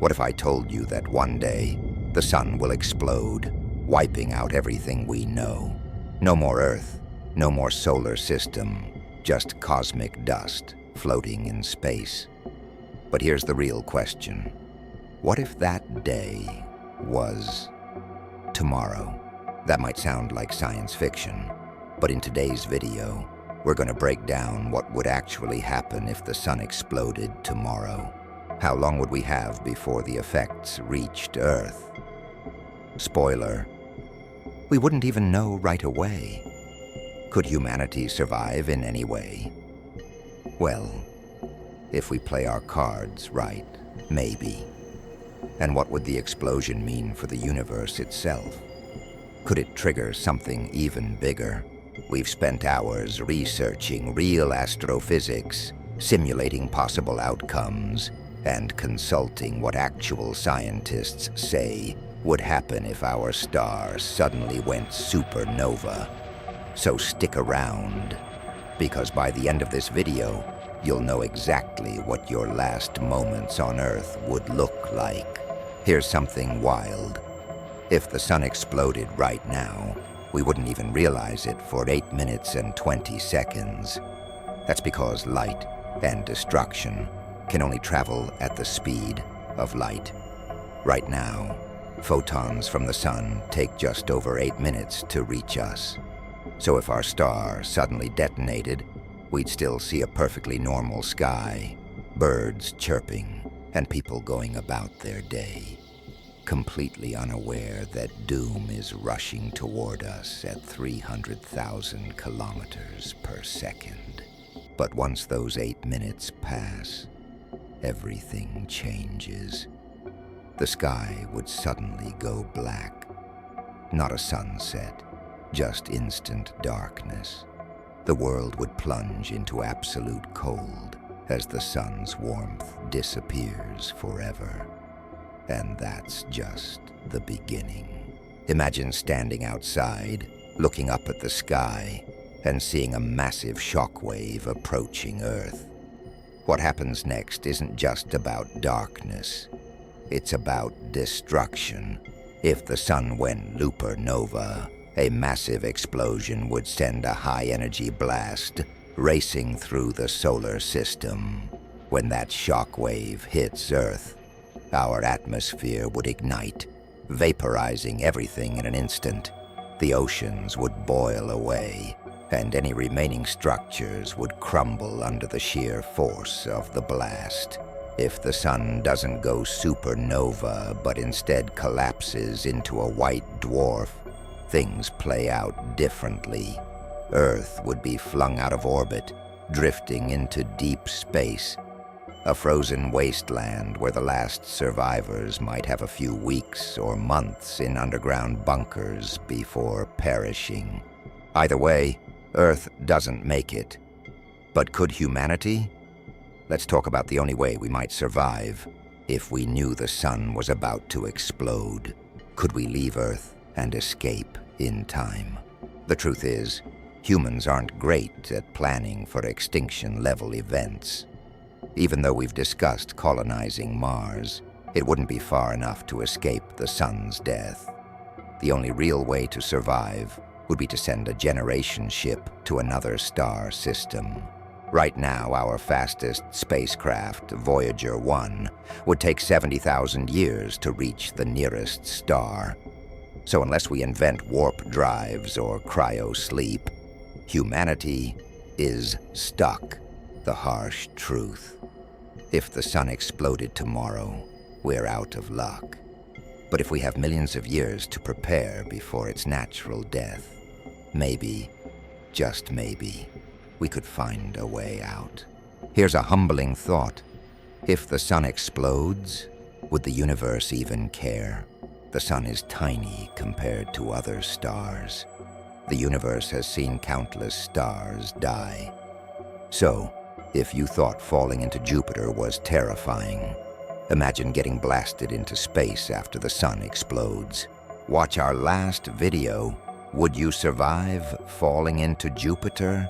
What if I told you that one day the sun will explode, wiping out everything we know? No more Earth, no more solar system, just cosmic dust floating in space. But here's the real question. What if that day was tomorrow? That might sound like science fiction, but in today's video, we're going to break down what would actually happen if the sun exploded tomorrow. How long would we have before the effects reached Earth? Spoiler, we wouldn't even know right away. Could humanity survive in any way? Well, if we play our cards right, maybe. And what would the explosion mean for the universe itself? Could it trigger something even bigger? We've spent hours researching real astrophysics, simulating possible outcomes, and consulting what actual scientists say would happen if our star suddenly went supernova. So stick around, because by the end of this video, you'll know exactly what your last moments on Earth would look like. Here's something wild. If the sun exploded right now, we wouldn't even realize it for 8 minutes and 20 seconds. That's because light and destruction can only travel at the speed of light. Right now, photons from the sun take just over 8 minutes to reach us. So if our star suddenly detonated, we'd still see a perfectly normal sky, birds chirping, and people going about their day, completely unaware that doom is rushing toward us at 300,000 kilometers per second. But once those 8 minutes pass, everything changes. The sky would suddenly go black. Not a sunset, just instant darkness. The world would plunge into absolute cold as the sun's warmth disappears forever. And that's just the beginning. Imagine standing outside, looking up at the sky, and seeing a massive shockwave approaching Earth. What happens next isn't just about darkness. It's about destruction. If the sun went supernova, a massive explosion would send a high-energy blast racing through the solar system. When that shockwave hits Earth, our atmosphere would ignite, vaporizing everything in an instant. The oceans would boil away, and any remaining structures would crumble under the sheer force of the blast. If the sun doesn't go supernova, but instead collapses into a white dwarf, things play out differently. Earth would be flung out of orbit, drifting into deep space, a frozen wasteland where the last survivors might have a few weeks or months in underground bunkers before perishing. Either way, Earth doesn't make it. But could humanity? Let's talk about the only way we might survive if we knew the sun was about to explode. Could we leave Earth and escape in time? The truth is, humans aren't great at planning for extinction-level events. Even though we've discussed colonizing Mars, it wouldn't be far enough to escape the sun's death. The only real way to survive would be to send a generation ship to another star system. Right now, our fastest spacecraft, Voyager 1, would take 70,000 years to reach the nearest star. So unless we invent warp drives or cryo-sleep, humanity is stuck. The harsh truth. If the sun exploded tomorrow, we're out of luck. But if we have millions of years to prepare before its natural death, maybe, just maybe, we could find a way out. Here's a humbling thought. If the sun explodes, would the universe even care? The sun is tiny compared to other stars. The universe has seen countless stars die. So, if you thought falling into Jupiter was terrifying, imagine getting blasted into space after the sun explodes. Watch our last video, Would You Survive Falling into Jupiter?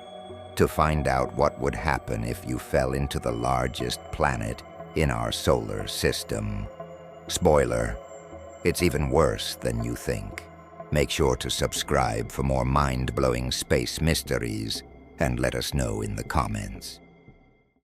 To find out what would happen if you fell into the largest planet in our solar system. Spoiler, it's even worse than you think. Make sure to subscribe for more mind-blowing space mysteries and let us know in the comments.